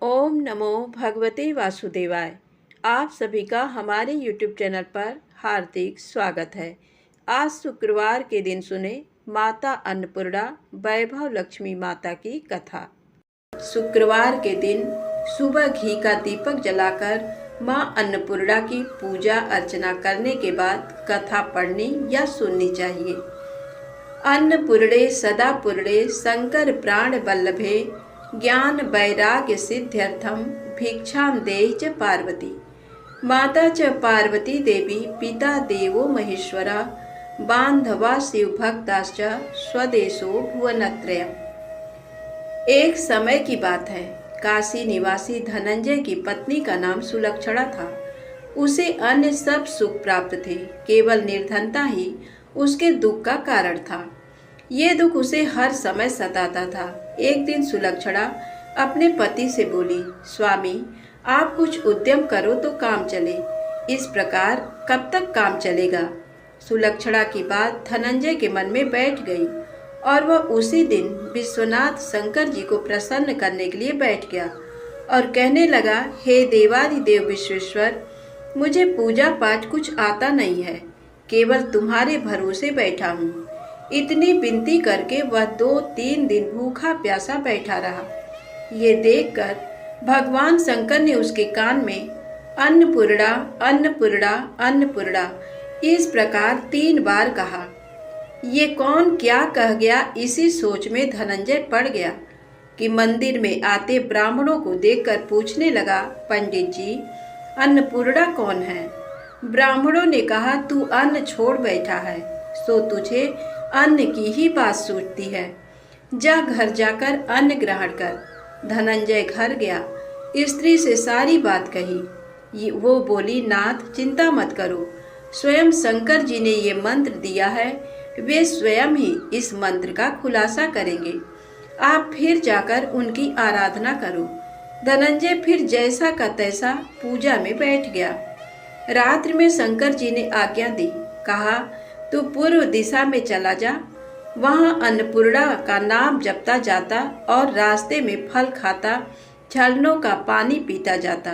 ओम नमो भगवते वासुदेवाय। आप सभी का हमारे YouTube चैनल पर हार्दिक स्वागत है। आज शुक्रवार के दिन सुने माता अन्नपूर्णा वैभव लक्ष्मी माता की कथा। शुक्रवार के दिन सुबह घी का दीपक जलाकर माँ अन्नपूर्णा की पूजा अर्चना करने के बाद कथा पढ़नी या सुननी चाहिए। अन्नपूर्णे सदा पूर्णे शंकर प्राण वल्लभे ज्ञान वैराग्य सिद्ध्यर्थम भिक्षाम देहि च पार्वती। माता च पार्वती देवी पिता देवो महेश्वरा बांधवा शिव भक्ताश्च स्वदेशो भुवनत्रयम्। एक समय की बात है। काशी निवासी धनंजय की पत्नी का नाम सुलक्षणा था। उसे अन्य सब सुख प्राप्त थे, केवल निर्धनता ही उसके दुख का कारण था। ये दुख उसे हर समय सताता था। एक दिन सुलक्षणा अपने पति से बोली, स्वामी, आप कुछ उद्यम करो तो काम चले। इस प्रकार कब तक काम चलेगा? सुलक्षणा की बात धनंजय के मन में बैठ गई और वह उसी दिन विश्वनाथ शंकर जी को प्रसन्न करने के लिए बैठ गया और कहने लगा, हे देवादिदेव विश्वेश्वर, मुझे पूजा पाठ कुछ आता नहीं है, केवल तुम्हारे भरोसे बैठा हूँ। इतनी विनती करके वह 2-3 दिन भूखा प्यासा बैठा रहा। ये देखकर भगवान शंकर ने उसके कान में अन्नपूर्णा अन्नपूर्णा अन्नपूर्णा इस प्रकार 3 बार कहा। ये कौन क्या कह गया, इसी सोच में धनंजय पड़ गया कि मंदिर में आते ब्राह्मणों को देखकर पूछने लगा, पंडित जी, अन्नपूर्णा कौन है? ब्राह्मणों ने कहा, तू अन्न छोड़ बैठा है, सो तुझे अन्न की ही बात सूझती है। जा घर जाकर अन्न ग्रहण कर। धनंजय घर गया, स्त्री से सारी बात कही। वो बोली, नाथ, चिंता मत करो, स्वयं शंकर जी ने ये मंत्र दिया है, वे स्वयं ही इस मंत्र का खुलासा करेंगे। आप फिर जाकर उनकी आराधना करो। धनंजय फिर जैसा का तैसा पूजा में बैठ गया। रात्रि में शंकर जी ने आज्ञा दी, कहा, तू पूर्व दिशा में चला जा, वहां अन्नपूर्णा का नाम जपता जाता और रास्ते में फल खाता, झरनों का पानी पीता जाता।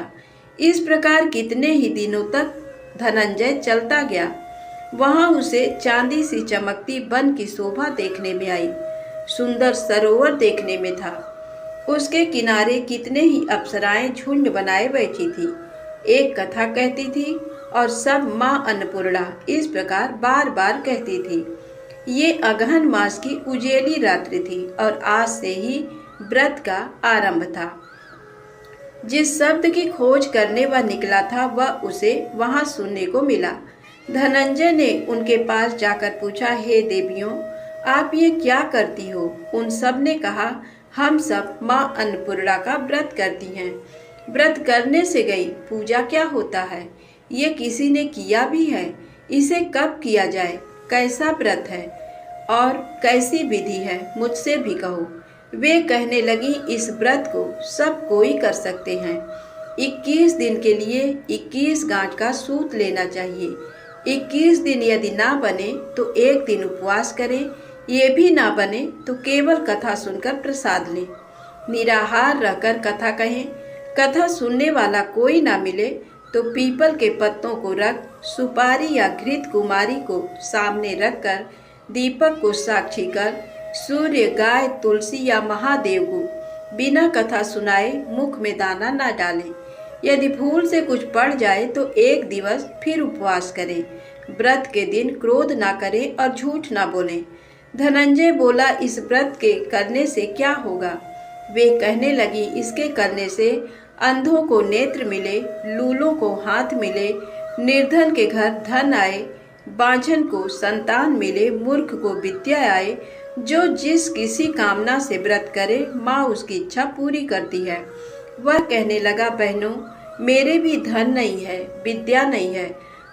इस प्रकार कितने ही दिनों तक धनंजय चलता गया। वहां उसे चांदी सी चमकती वन की शोभा देखने में आई। सुंदर सरोवर देखने में था। उसके किनारे कितने ही अप्सराएं झुंड बनाए बैठी थी, एक कथा कहती थी और सब माँ अन्नपूर्णा इस प्रकार बार बार कहती थी। ये अगहन मास की उजेली रात्रि थी और आज से ही व्रत का आरंभ था। जिस शब्द की खोज करने वह निकला था, वह उसे वहां सुनने को मिला। धनंजय ने उनके पास जाकर पूछा, हे देवियों, आप ये क्या करती हो? उन सब ने कहा, हम सब माँ अन्नपूर्णा का व्रत करती हैं। व्रत करने से गई, पूजा क्या होता है? ये किसी ने किया भी है? इसे कब किया जाए? कैसा व्रत है और कैसी विधि है? मुझसे भी कहो। वे कहने लगी, इस व्रत को सब कोई कर सकते हैं। 21 दिन के लिए 21 गांठ का सूत लेना चाहिए। 21 दिन यदि ना बने तो एक दिन उपवास करें। ये भी ना बने तो केवल कथा सुनकर प्रसाद लें। निराहार रहकर कथा कहें। कथा सुनने वाला कोई ना मिले तो पीपल के पत्तों को रख, सुपारी या घृत कुमारी को सामने रखकर, दीपक को साक्षी कर, सूर्य, गाय, तुलसी या महादेव को बिना कथा सुनाए मुख में दाना न डालें। यदि भूल से कुछ पड़ जाए तो एक दिवस फिर उपवास करें। व्रत के दिन क्रोध ना करें और झूठ ना बोलें। धनंजय बोला, इस व्रत के करने से क्या होगा? वे कहने लगी, इसके करने से अंधों को नेत्र मिले, लूलों को हाथ मिले, निर्धन के घर धन आए, बांझन को संतान मिले, मूर्ख को विद्या आए। जो जिस किसी कामना से व्रत करे, माँ उसकी इच्छा पूरी करती है। वह कहने लगा, बहनों, मेरे भी धन नहीं है, विद्या नहीं है,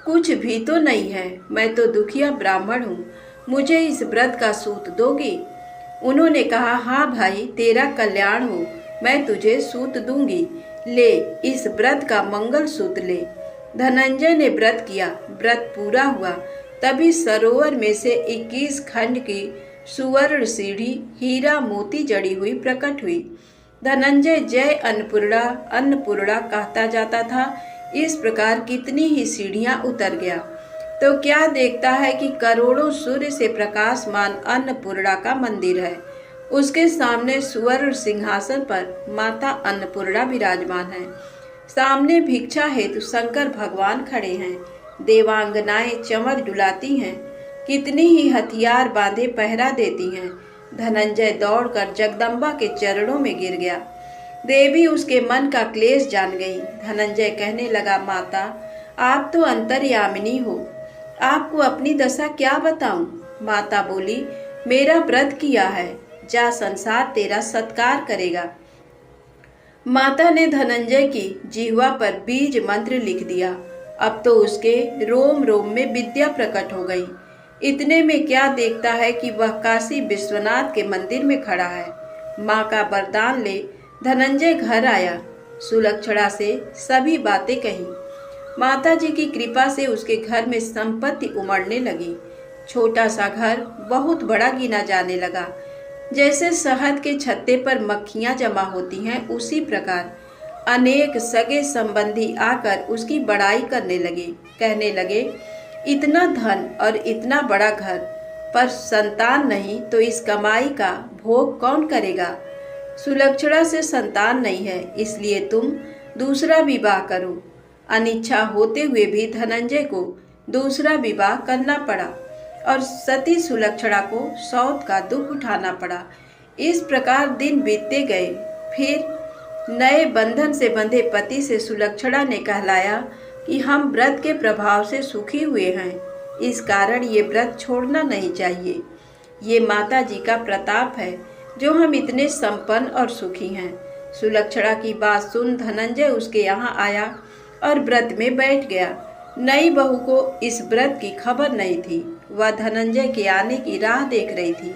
कुछ भी तो नहीं है। मैं तो दुखिया ब्राह्मण हूँ, मुझे इस व्रत का सूत दोगी? उन्होंने कहा, हाँ भाई, तेरा कल्याण हो, मैं तुझे सूत दूंगी। ले, इस व्रत का मंगल सूत्र ले। धनंजय ने व्रत किया। व्रत पूरा हुआ, तभी सरोवर में से 21 खंड की सुवर्ण सीढ़ी हीरा मोती जड़ी हुई प्रकट हुई। धनंजय जय अन्नपूर्णा अन्नपूर्णा कहता जाता था। इस प्रकार कितनी ही सीढ़ियां उतर गया तो क्या देखता है कि करोड़ों सूर्य से प्रकाशमान अन्नपूर्णा का मंदिर है। उसके सामने सुवर्ण सिंहासन पर माता अन्नपूर्णा विराजमान है। सामने भिक्षा हेतु शंकर भगवान खड़े हैं। देवांगनाएं चमर डुलाती हैं। कितनी ही हथियार बांधे पहरा देती हैं। धनंजय दौड़कर जगदम्बा के चरणों में गिर गया। देवी उसके मन का क्लेश जान गई। धनंजय कहने लगा, माता आप तो अंतर्यामिनी हो, आपको अपनी दशा क्या बताऊं। माता बोली, मेरा व्रत किया है, जा संसार तेरा सत्कार करेगा। माता ने धनंजय की जिह्वा पर बीज मंत्र लिख दिया। अब तो उसके रोम रोम में विद्या प्रकट हो गई। इतने में क्या देखता है कि वह काशी विश्वनाथ के मंदिर में खड़ा है। माँ का वरदान ले धनंजय घर आया। सुलक्षणा से सभी बातें कही। माता जी की कृपा से उसके घर में संपत्ति उमड़ने लगी। छोटा सा घर बहुत बड़ा गिना जाने लगा। जैसे शहद के छत्ते पर मक्खियां जमा होती हैं, उसी प्रकार अनेक सगे संबंधी आकर उसकी बड़ाई करने लगे। कहने लगे, इतना धन और इतना बड़ा घर, पर संतान नहीं तो इस कमाई का भोग कौन करेगा। सुलक्षणा से संतान नहीं है, इसलिए तुम दूसरा विवाह करो। अनिच्छा होते हुए भी धनंजय को दूसरा विवाह करना पड़ा और सती सुलक्षणा को सौत का दुख उठाना पड़ा। इस प्रकार दिन बीतते गए। फिर नए बंधन से बंधे पति से सुलक्षणा ने कहलाया कि हम व्रत के प्रभाव से सुखी हुए हैं, इस कारण ये व्रत छोड़ना नहीं चाहिए। ये माता जी का प्रताप है जो हम इतने संपन्न और सुखी हैं। सुलक्षणा की बात सुन धनंजय उसके यहाँ आया और व्रत में बैठ गया। नई बहू को इस व्रत की खबर नहीं थी। वह धनंजय के आने की राह देख रही थी।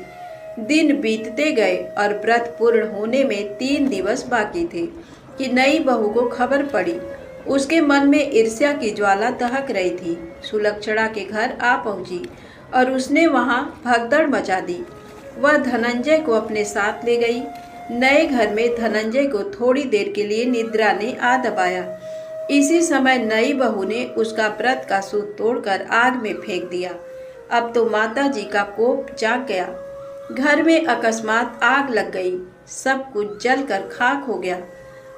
दिन बीतते गए और व्रत पूर्ण होने में 3 दिवस बाकी थे कि नई बहू को खबर पड़ी। उसके मन में ईर्ष्या की ज्वाला दहक रही थी। सुलक्षणा के घर आ पहुंची और उसने वहां भगदड़ मचा दी। वह धनंजय को अपने साथ ले गई। नए घर में धनंजय को थोड़ी देर के लिए निद्रा ने आ दबाया। इसी समय नई बहू ने उसका व्रत का सूत तोड़कर आग में फेंक दिया। अब तो माता जी का कोप जाग गया। घर में अकस्मात आग लग गई। सब कुछ जलकर खाक हो गया।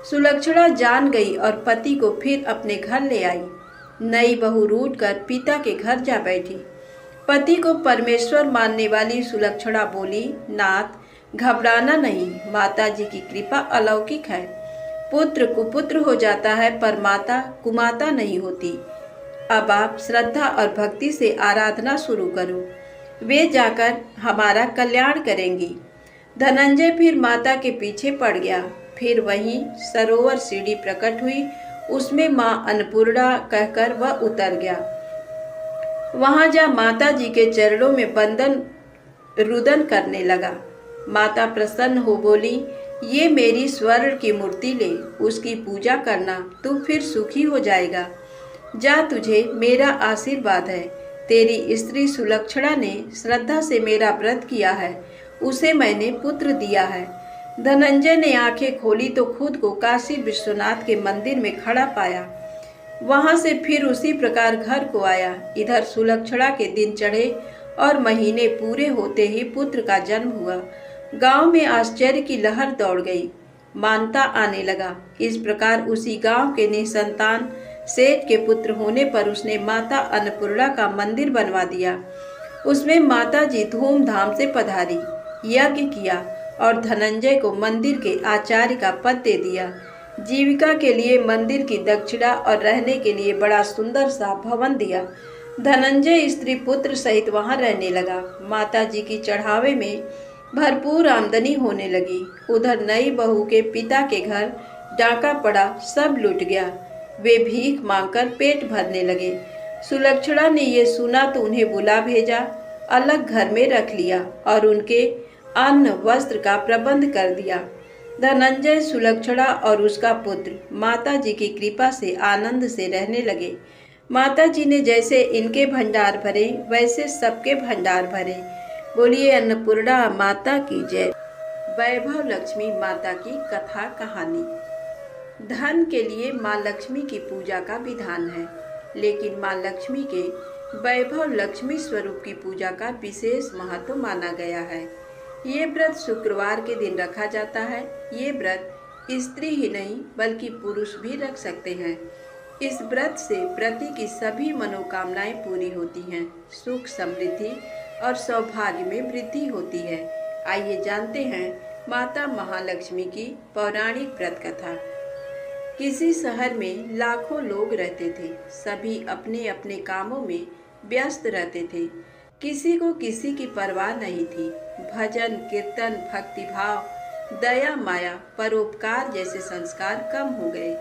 सुलक्षणा जान गई और पति को फिर अपने घर ले आई। नई बहू रूठकर पिता के घर जा बैठी। पति को परमेश्वर मानने वाली सुलक्षणा बोली, नाथ घबराना नहीं, माता जी की कृपा अलौकिक है। पुत्र कुपुत्र हो जाता है पर माता कुमाता नहीं होती। अब आप श्रद्धा और भक्ति से आराधना शुरू करो, वे जाकर हमारा कल्याण करेंगी। धनंजय फिर माता के पीछे पड़ गया। फिर वहीं सरोवर सीढ़ी प्रकट हुई, उसमें माँ अन्नपूर्णा कहकर वह उतर गया। वहां जा माता जी के चरणों में बंदन रुदन करने लगा। माता प्रसन्न हो बोली, ये मेरी स्वर्ण की मूर्ति ले, उसकी पूजा करना, तू फिर सुखी हो जाएगा। जा, तुझे मेरा आशीर्वाद है। तेरी स्त्री सुलक्षणा ने श्रद्धा से मेरा व्रत किया है, उसे मैंने पुत्र दिया है। धनंजय ने आंखें खोली तो खुद को काशी विश्वनाथ के मंदिर में खड़ा पाया। वहां से फिर उसी प्रकार घर को आया। इधर सुलक्षणा के दिन चढ़े और महीने पूरे होते ही पुत्र का जन्म हुआ। गांव में आश्चर्य की लहर दौड़ गई। मानता आने लगा। इस प्रकार उसी गांव के निसंतान सेठ के पुत्र होने पर उसने माता अन्नपूर्णा का मंदिर बनवा दिया। उसमें माता जी धूमधाम से पधारी, यज्ञ किया और धनंजय को मंदिर के आचार्य का पद दे दिया। जीविका के लिए मंदिर की दक्षिणा और रहने के लिए बड़ा सुंदर सा भवन दिया। धनंजय स्त्री पुत्र सहित वहां रहने लगा। माता जी की चढ़ावे में भरपूर आमदनी होने लगी। उधर नई बहू के पिता के घर डाका पड़ा, सब लूट गया। वे भीख मांगकर पेट भरने लगे। सुलक्षणा ने ये सुना तो उन्हें बुला भेजा, अलग घर में रख लिया और उनके अन्न वस्त्र का प्रबंध कर दिया। धनंजय, सुलक्षणा और उसका पुत्र माता जी की कृपा से आनंद से रहने लगे। माता जी ने जैसे इनके भंडार भरे वैसे सबके भंडार भरे। बोलिए अन्नपूर्णा माता की जय। वैभव लक्ष्मी माता की कथा कहानी। धन के लिए माँ लक्ष्मी की पूजा का विधान है, लेकिन माँ लक्ष्मी के वैभव लक्ष्मी स्वरूप की पूजा का विशेष महत्व माना गया है। ये व्रत शुक्रवार के दिन रखा जाता है। ये व्रत स्त्री ही नहीं बल्कि पुरुष भी रख सकते हैं। इस व्रत से प्रति की सभी मनोकामनाएं पूरी होती हैं, सुख समृद्धि और सौभाग्य में वृद्धि होती है। आइए जानते हैं माता महालक्ष्मी की पौराणिक व्रत कथा। किसी शहर में लाखों लोग रहते थे। सभी अपने अपने कामों में व्यस्त रहते थे। किसी को किसी की परवाह नहीं थी। भजन कीर्तन भक्तिभाव दया माया परोपकार जैसे संस्कार कम हो गए।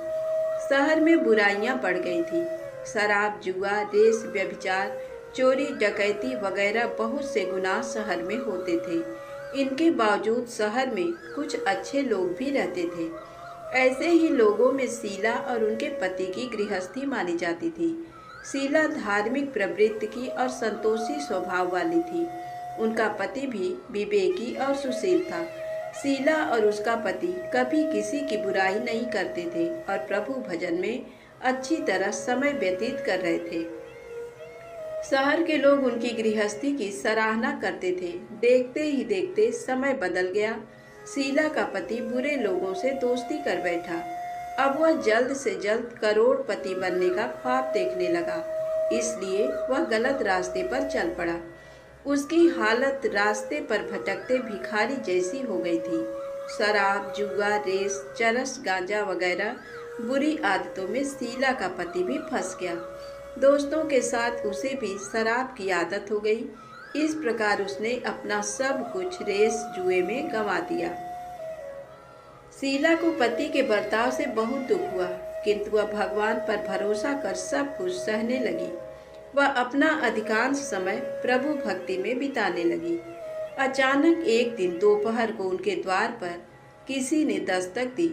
शहर में बुराइयां बढ़ गई थी। शराब जुआ रेस व्यभिचार चोरी डकैती वगैरह बहुत से गुनाह शहर में होते थे। इनके बावजूद शहर में कुछ अच्छे लोग भी रहते थे। ऐसे ही लोगों में शीला और उनके पति की गृहस्थी मानी जाती थी। शीला धार्मिक प्रवृत्ति की और संतोषी स्वभाव वाली थी। उनका पति भी विवेकी और सुशील था। शीला और उसका पति कभी किसी की बुराई नहीं करते थे और प्रभु भजन में अच्छी तरह समय व्यतीत कर रहे थे। शहर के लोग उनकी गृहस्थी की सराहना करते थे। देखते ही देखते समय बदल गया। शीला का पति बुरे लोगों से दोस्ती कर बैठा। अब वह जल्द से जल्द करोड़पति बनने का ख्वाब देखने लगा, इसलिए वह गलत रास्ते पर चल पड़ा। उसकी हालत रास्ते पर भटकते भिखारी जैसी हो गई थी। शराब जुआ रेस चरस गांजा वगैरह बुरी आदतों में शीला का पति भी फंस गया। दोस्तों के साथ उसे भी शराब की आदत हो गई। इस प्रकार उसने अपना सब कुछ रेस जुए में गंवा दिया। शीला को पति के बर्ताव से बहुत दुख हुआ, किंतु वह भगवान पर भरोसा कर सब कुछ सहने लगी। वह अपना अधिकांश समय प्रभु भक्ति में बिताने लगी। अचानक एक दिन दोपहर को उनके द्वार पर किसी ने दस्तक दी।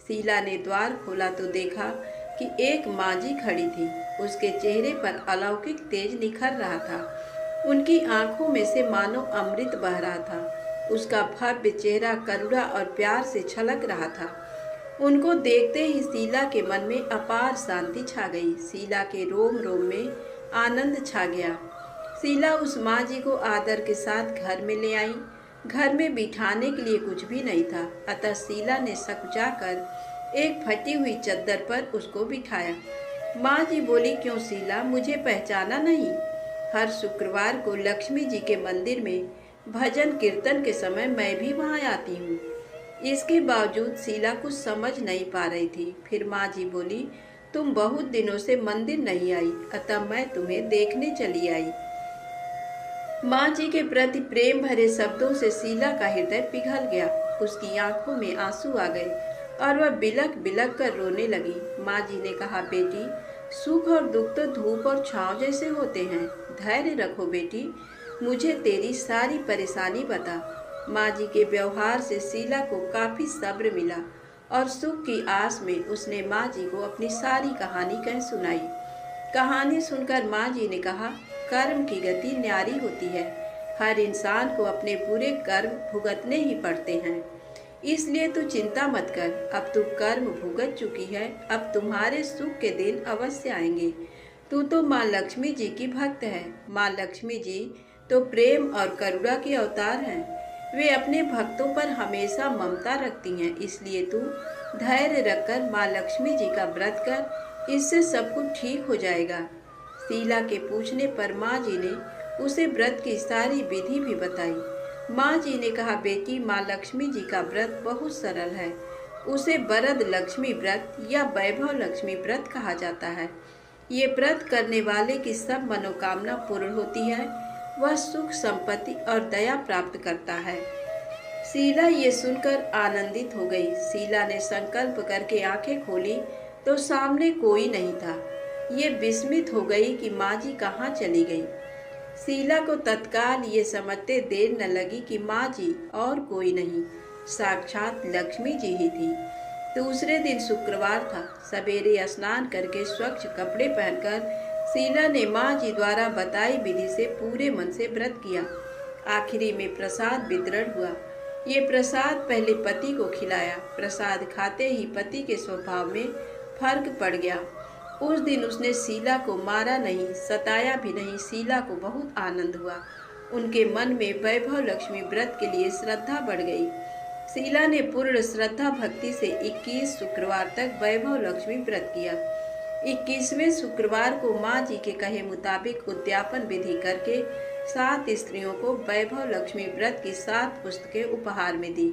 शीला ने द्वार खोला तो देखा कि एक मांझी खड़ी थी। उसके चेहरे पर अलौकिक तेज निखर रहा था। उनकी आंखों में से मानो अमृत बह रहा था। उसका भव्य चेहरा करुणा और प्यार से छलक रहा था। उनको देखते ही शीला के मन में अपार शांति छा गई। शीला के रोम रोम में आनंद छा गया। शीला उस मांझी को आदर के साथ घर में ले आई। घर में बिठाने के लिए कुछ भी नहीं था, अतः शीला ने सकुचाकर एक फटी हुई चद्दर पर उसको बिठाया। माँ जी बोली, क्यों शीला, मुझे पहचाना नहीं? हर शुक्रवार को लक्ष्मी जी के मंदिर में भजन कीर्तन के समय मैं भी वहाँ आती हूँ। इसके बावजूद शीला कुछ समझ नहीं पा रही थी। फिर माँ जी बोली, तुम बहुत दिनों से मंदिर नहीं आई, अतः मैं तुम्हें देखने चली आई। माँ जी के प्रति प्रेम भरे शब्दों से शीला का हृदय पिघल गया। उसकी आंखों में आंसू आ गए और वह बिलक बिलक कर रोने लगी। माँ जी ने कहा, बेटी, सुख और दुख तो धूप और छांव जैसे होते हैं। धैर्य रखो बेटी, मुझे तेरी सारी परेशानी बता। माँ जी के व्यवहार से शीला को काफी सब्र मिला और सुख की आस में उसने माँ जी को अपनी सारी कहानी कह सुनाई। कहानी सुनकर माँ जी ने कहा, कर्म की गति न्यारी होती है। हर इंसान को अपने बुरे कर्म भुगतने ही पड़ते हैं, इसलिए तू चिंता मत कर। अब तू कर्म भुगत चुकी है, अब तुम्हारे सुख के दिन अवश्य आएंगे। तू तो माँ लक्ष्मी जी की भक्त है। माँ लक्ष्मी जी तो प्रेम और करुणा के अवतार हैं। वे अपने भक्तों पर हमेशा ममता रखती हैं, इसलिए तू धैर्य रखकर माँ लक्ष्मी जी का व्रत कर, इससे सब कुछ ठीक हो जाएगा। शीला के पूछने पर माँ जी ने उसे व्रत की सारी विधि भी बताई। माँ जी ने कहा, बेटी, माँ लक्ष्मी जी का व्रत बहुत सरल है। उसे वरद लक्ष्मी व्रत या वैभव लक्ष्मी व्रत कहा जाता है। ये व्रत करने वाले की सब मनोकामना पूर्ण होती है। वह सुख संपत्ति और दया प्राप्त करता है। शीला ये सुनकर आनंदित हो गई। शीला ने संकल्प करके आंखें खोली तो सामने कोई नहीं था। ये विस्मित हो गई कि माँ जी कहाँ चली गई। शीला को तत्काल ये समझते देर न लगी कि माँ जी और कोई नहीं, साक्षात लक्ष्मी जी ही थी। दूसरे दिन शुक्रवार था। सवेरे स्नान करके स्वच्छ कपड़े पहनकर शीला ने माँ जी द्वारा बताई विधि से पूरे मन से व्रत किया। आखिरी में प्रसाद वितरण हुआ। ये प्रसाद पहले पति को खिलाया। प्रसाद खाते ही पति के स्वभाव में फर्क पड़ गया। उस दिन उसने शीला को मारा नहीं, सताया भी नहीं। शीला को बहुत आनंद हुआ। उनके मन में वैभव लक्ष्मी व्रत के लिए श्रद्धा बढ़ गई। शीला ने पूर्ण श्रद्धा भक्ति से 21 शुक्रवार तक वैभव लक्ष्मी व्रत किया। 21वें शुक्रवार को माँ जी के कहे मुताबिक उद्यापन विधि करके 7 स्त्रियों को वैभव लक्ष्मी व्रत की 7 पुस्तकें उपहार में दी।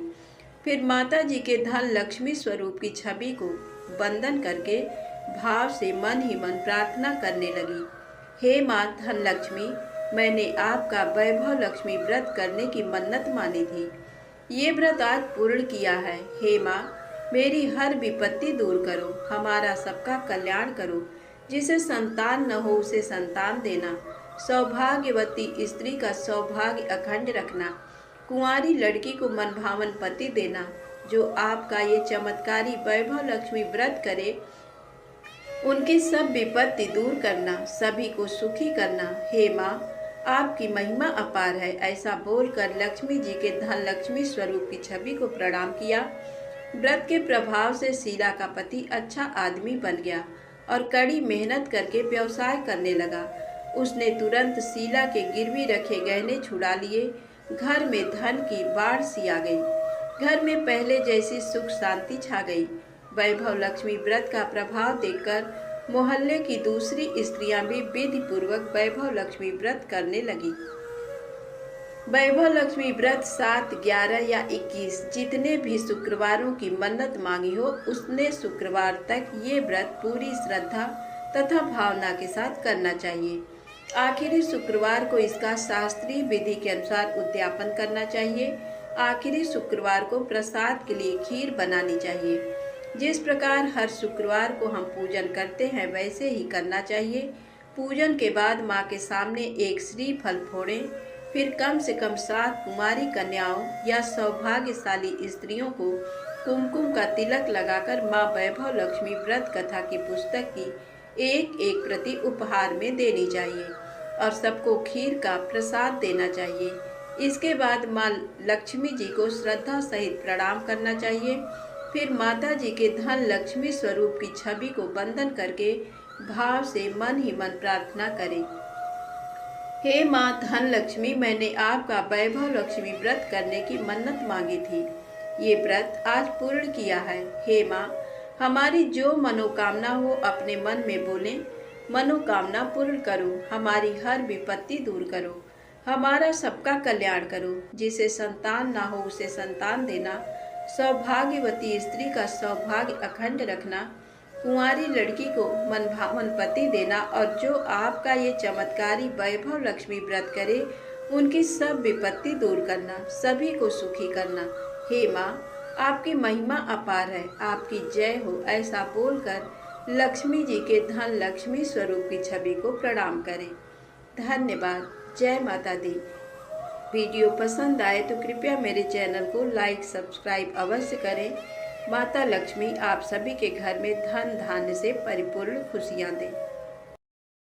फिर माता जी के धन लक्ष्मी स्वरूप की छवि को वंदन करके भाव से मन ही मन प्रार्थना करने लगी। हे माँ धन लक्ष्मी, मैंने आपका वैभव लक्ष्मी व्रत करने की मन्नत मानी थी। ये व्रत आज पूर्ण किया है। हे माँ, मेरी हर विपत्ति दूर करो, हमारा सबका कल्याण करो। जिसे संतान न हो उसे संतान देना, सौभाग्यवती स्त्री का सौभाग्य अखंड रखना, कुंवारी लड़की को मनभावन पति देना। जो आपका ये चमत्कारी वैभव लक्ष्मी व्रत करे उनकी सब विपत्ति दूर करना, सभी को सुखी करना। हे माँ, आपकी महिमा अपार है। ऐसा बोलकर लक्ष्मी जी के धन लक्ष्मी स्वरूप की छवि को प्रणाम किया। व्रत के प्रभाव से शीला का पति अच्छा आदमी बन गया और कड़ी मेहनत करके व्यवसाय करने लगा। उसने तुरंत शीला के गिरवी रखे गहने छुड़ा लिए। घर में धन की बाढ़ सी आ गई। घर में पहले जैसी सुख शांति छा गई। वैभव लक्ष्मी व्रत का प्रभाव देखकर मोहल्ले की दूसरी स्त्रियां भी विधि पूर्वक वैभव लक्ष्मी व्रत करने लगी। वैभव लक्ष्मी व्रत 7, 11 या 21 जितने भी शुक्रवारों की मन्नत मांगी हो, उसने शुक्रवार तक ये व्रत पूरी श्रद्धा तथा भावना के साथ करना चाहिए। आखिरी शुक्रवार को इसका शास्त्रीय विधि के अनुसार उद्यापन करना चाहिए। आखिरी शुक्रवार को प्रसाद के लिए खीर बनानी चाहिए। जिस प्रकार हर शुक्रवार को हम पूजन करते हैं वैसे ही करना चाहिए। पूजन के बाद माँ के सामने एक श्रीफल फोड़ें। फिर कम से कम 7 कुमारी कन्याओं या सौभाग्यशाली स्त्रियों को कुमकुम का तिलक लगाकर माँ वैभव लक्ष्मी व्रत कथा की पुस्तक की एक प्रति उपहार में देनी चाहिए और सबको खीर का प्रसाद देना चाहिए। इसके बाद माँ लक्ष्मी जी को श्रद्धा सहित प्रणाम करना चाहिए। फिर माता जी के धन लक्ष्मी स्वरूप की छवि को वंदन करके भाव से मन ही मन प्रार्थना करें। हे माँ धन लक्ष्मी, मैंने आपका वैभव लक्ष्मी व्रत करने की मन्नत मांगी थी। ये व्रत आज पूर्ण किया है। हे माँ, हमारी जो मनोकामना हो अपने मन में बोलें। मनोकामना पूर्ण करो, हमारी हर विपत्ति दूर करो, हमारा सबका कल्याण करो। जिसे संतान ना हो उसे संतान देना, सौभाग्यवती स्त्री का सौभाग्य अखंड रखना, कुंवारी लड़की को मनभावन पति देना और जो आपका ये चमत्कारी वैभव लक्ष्मी व्रत करे उनकी सब विपत्ति दूर करना, सभी को सुखी करना। हे माँ, आपकी महिमा अपार है, आपकी जय हो। ऐसा बोलकर लक्ष्मी जी के धन लक्ष्मी स्वरूप की छवि को प्रणाम करें। धन्यवाद। जय माता दी। वीडियो पसंद आए तो कृपया मेरे चैनल को लाइक सब्सक्राइब अवश्य करें। माता लक्ष्मी आप सभी के घर में धन धान्य से परिपूर्ण खुशियाँ दें।